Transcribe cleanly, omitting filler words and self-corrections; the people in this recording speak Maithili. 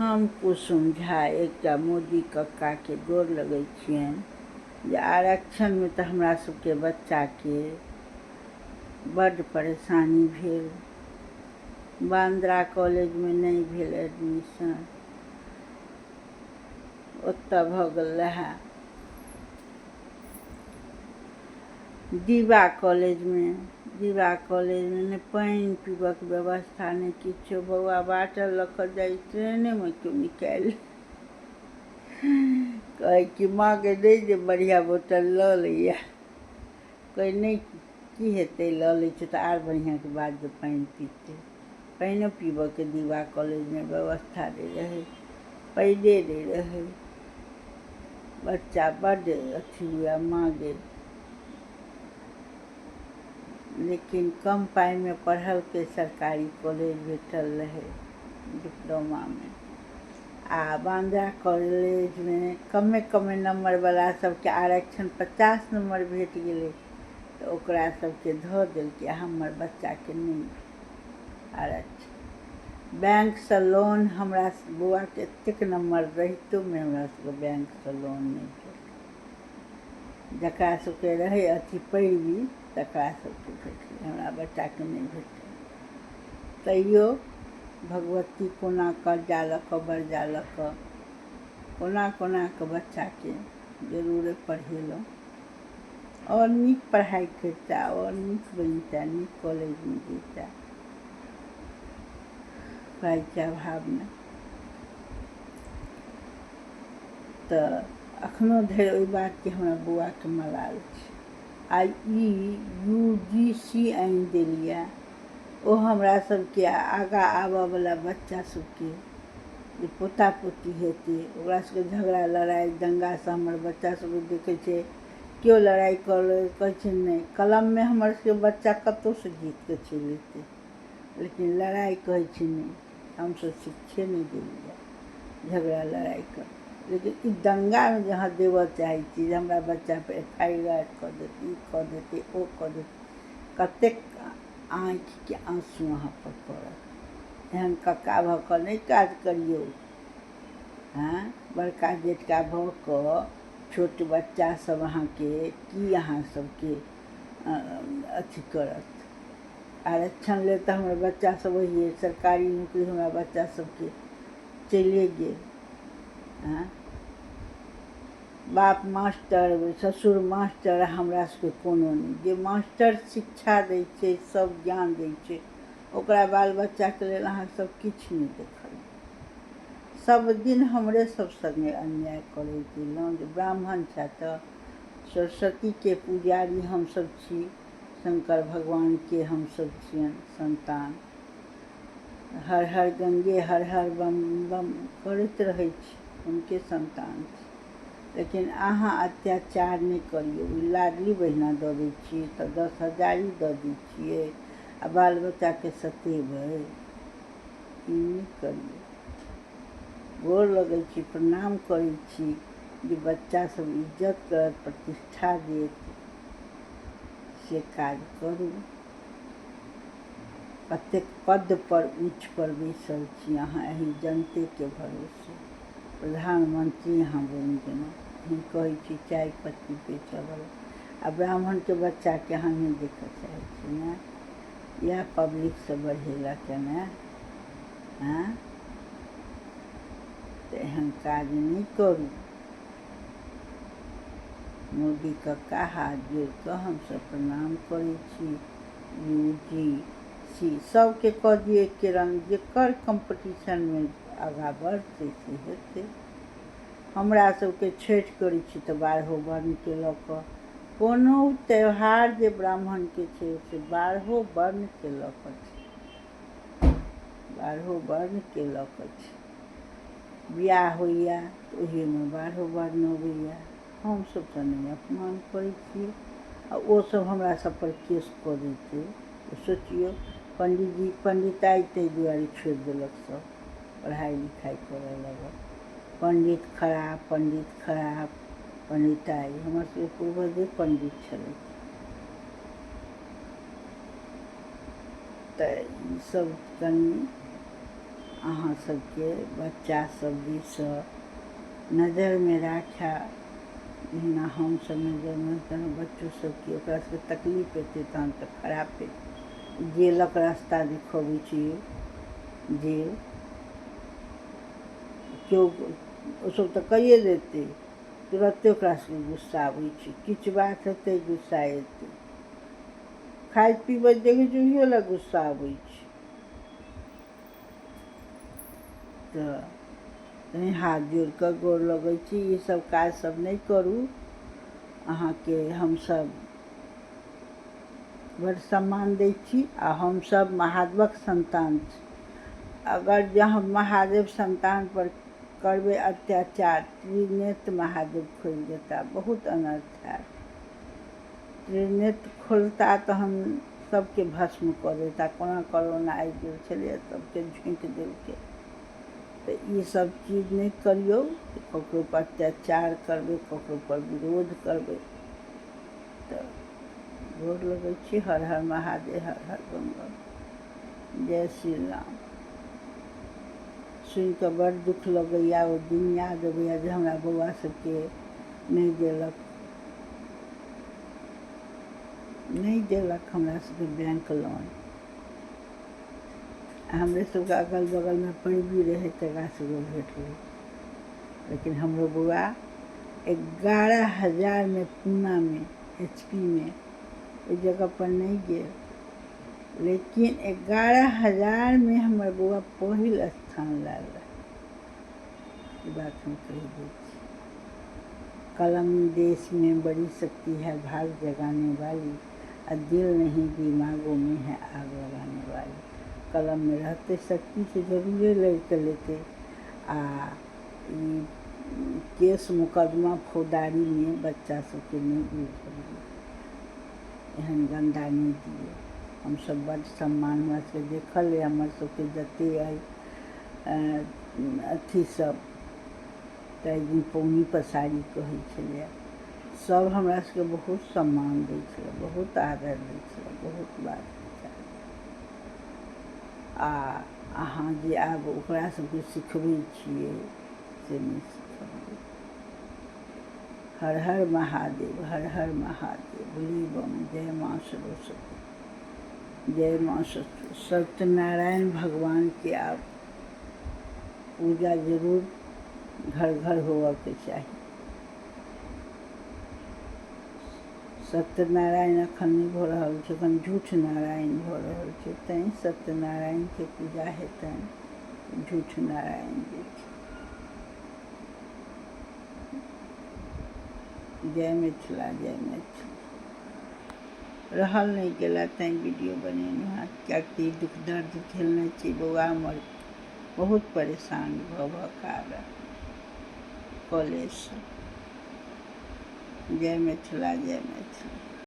हम कुसुम झा एकटा मोदी कक्का के गोर लगै छियनि जे आरक्षण में तऽ हमरा सबके बच्चा के बड्ड परेशानी भेल। बांद्रा कॉलेज में नहीं भेल एडमिशन, ओतऽ भऽ गेल रहै। दीवा कॉलेज में ने पानि पीबऽके व्यवस्था नहीं किछो। बौआ वाटर लऽ कऽ जाइ ट्रेने में क्यों निकालि कहै कि माँ के दे जे बढ़िया बोतल लऽ लैया। कहै नहीं की हेतै, लऽ लै छै तऽ आर बढ़िया के बात जे पानि पीतै। पानिओ पीबऽके दीवा कॉलेज में व्यवस्था नहीं रहै, पैदे नहीं रहै। बच्चा बड्ड अथी हुआ मांगे, लेकिन कम पाई में पढ़ल के सरकारी कॉलेज भेटल रहे डिप्लोमा में। आ बांद्रा कॉलेज में कमे नंबर वाला सबके आरक्षण 50 नंबर भेट गेलै तऽ ओकरा सबके धऽ देलकै, हमर बच्चा के नहीं आरक्षण। बैंक से लोन हमरा बौआ के एतेक नंबर रहितो में हमरा सबके बैंक से लोन नहीं भेटलै। जकरा सबके रहै अथी पैरवी तकरा सबके भेटलै, हमरा बच्चा के नहीं भेटलै। तैयो भगवती कोना कर्जा लऽ कऽ बर्जा लऽ कऽ कोना कऽ बच्चा के जरूरे पढ़ेलहुँ। और नीक पढ़ाई करता, और नीक बनता, नीक कॉलेज में जेता, पाई के अभाव में। तऽ अखनो धरि ओहि बात के हमरा बौआ के मलाल छै। आ UGC आनि देलिए, ओ हमरा सबके आगा आबऽ वाला बच्चा सबके जे पोता पोती हेतै ओकरा सबके झगड़ा लड़ाई दंगा से हमर बच्चा सब देखै छै केओ लड़ाई कहै छै नहीं। कलम में हमर सबके बच्चा कतौ से जीत के चलि एतै, लेकिन लड़ाई कहै छै नहीं, हमसब शिक्षे नहीं देलिए झगड़ा लड़ाई कर। लेकिन ई दंगा में जहाँ देवऽ चाहै छी जे हमरा बच्चा पे FIR कऽ देतै, ई कऽ देतै, ओ कऽ देतै, कतेक आँखि के आंसू अहाँ पर पड़त। एहन कक्का भऽ कऽ नहीं काज करियौ। हाँ, बड़का जेठका भऽ कऽ छोट बच्चा सब अहाँ के की अहाँ सबके अथी करत। आरक्षण लेल तऽ हमर बच्चा सब ओहिए सरकारी नौकरी हमरा बच्चा सबके चलिए गेल। हाँ, बाप मास्टर, ससुर मास्टर, हमरा सबके कोनो नहीं। जे मास्टर शिक्षा दै छै, सब ज्ञान दै छै, ओकरा बाल बच्चा के लेल अहाँ सब किछु नहीं देखल। सब दिन हमरे सब संगे अन्याय करैत एलहुँ जे ब्राह्मण छै तऽ सरस्वती के पुजारी हम सब छी, शंकर भगवान के हम सब छियनि संतान। हर हर गंगे हर हर बम बम करैत रहै छी, हुनके संतान छी। लेकिन अहाँ अत्याचार नहीं करियौ। लाडली बहिना दऽ दै छियै तऽ 10,000 दऽ दै छियै आ बाल बच्चा के सतेबै, ई नहीं करियौ। गोर लगै छी, प्रणाम करै छी जे बच्चा सब इज्जत करत, प्रतिष्ठा देत, से काज करू। कतेक पद पर ऊँच पर बैसल छी अहाँ एही जनते के भरोसे। प्रधानमंत्री अहाँ बनि गेलहुँ, हम कहै छी चाय पत्ती बेचऽ वाला। आ ब्राह्मण के बच्चा के अहाँ नहीं देखऽ चाहै छी ने, यह पब्लिक से बढ़ेलक ने। हाँ, तऽ एहन काज नहीं करू। मोदी कक्का हाथ जोड़ कऽ हमसब प्रणाम करै छी। UGC सबके कऽ दियै एके रंग, जेकर कम्पटिशन में आगाँ बढ़तै से हेतै। हमरा सबके छठि करै छी तऽ 12 वर्ण के लऽ कऽ, कोनो त्योहार जे ब्राह्मण के छै से 12 वर्ण के लऽ कऽ छै, 12 वर्ण के लऽ कऽ छै। बियाह होइया तऽ ओही में 12 वर्ण अबैया। हमसब तऽ नहीं अपमान करै छियै आ ओ सब हमरा सब पर केस कऽ देतै तऽ सोचियौ। पंडितजी पंडिताई ताहि दुआरे छोड़ि देलक, सब पढ़ाई लिखाई करऽ लगल। पंडित खराब, पंडिताई। हमर सबके पूर्वजे पंडित छलै। तऽ ई सब कनी अहाँ सबके बच्चा सब दिस नजर में राखा, जहिना हम सब नजर में रखलहुँ बच्चो सबके, ओकरा सबके तकलीफ हेतै तहन तऽ खराब हेतै। जेलक रास्ता देखबै छियै, जेल केओ ओसब तऽ कहिए देतै, तुरत्ते ओकरा सबके गुस्सा आबै छै, किछु बात हेतै गुस्सा एतै, खाइत पीबैत देखै छै ओहियो लए गुस्सा आबै छै। तऽ तनि हाथ जोड़ि कऽ गोर लगै छी, ई सब काज सब नहि करू। अहाँके हमसब बड़ सम्मान दै छी आ हमसब महादेवक संतान छी। अगर जहाँ महादेव संतान पर करबै अत्याचार, त्रिनेत्र महादेव खोलि देता, बहुत अनर्थ हैत। त्रिनेत्र खोलता तहन सबके भस्म कऽ देता, कोना कोरोना आबि गेल छलै सबके झोंकि देलकै। तऽ ई सब चीज नहि करियौ, ककरो पर अत्याचार करबै, ककरो पर विरोध करबै। तऽ गोर लगै छी, हर हर महादेव, हर हर बम बम, जय श्री राम। सुनि कऽ बड़ दुख लगैया, ओ दिन याद अबैया जे हमरा बौआ सबके नहि देलक हमरा सबके बैंक लोन। हमरे सबके अगल बगलमे पैरवी रहै तकरा सबके भेटलै, लेकिन हमरो बौआ 11,000 में पूनामे HP में ओहि जगह पर नहीं गेल, लेकिन 11,000 में हमर बौआ पहिल स्थान लायल रहे। ये बात हम कह दै छी। कलम देश में बड़ी शक्ति है, भाग जगाने वाली, और दिल नहीं दिमागों में है आग लगाने वाली। कलम में रहते शक्ति से जरूरे लड़ के लेते, आ केस मुकदमा फौजदारी में बच्चा सबके नहीं बुझलिए, एहन गंदा नहीं दिए। हम सब बड़ सम्मान हमरा सबके देखल है, हमर सबके जते अथी सब ताहि दिन पौनी पसारी कहै छलै, सब हमरा सबके बहुत सम्मान दै छलै, बहुत आदर दै छलै, बहुत बात। आ अहाँ जे आब ओकरा सबके सिखबै छियै से नहि सिखबियै। हर हर महादेव, हर हर महादेव, बोली बम, जय माँ सरस्वती, जय माँ सरस्वती। सत्यनारायण भगवान के आप पूजा जरूर घर घर होवऽ के चाही। सत्यनारायण अखन नहीं भऽ रहल छै, अखन झूठ नारायण भऽ रहल छै, तैं सत्यनारायण के पूजा हेतनि, झूठ नारायण जी के। जय मिथिला, जय मिथिला। रहल नहीं गेला तैं वीडियो बनेलहुँ हँ, कियाकि दुख दर्द झेलने छी, बौआ हमर बहुत परेशान भऽ कऽ आबए कॉलेज से। जय मिथिला, जय मिथिला।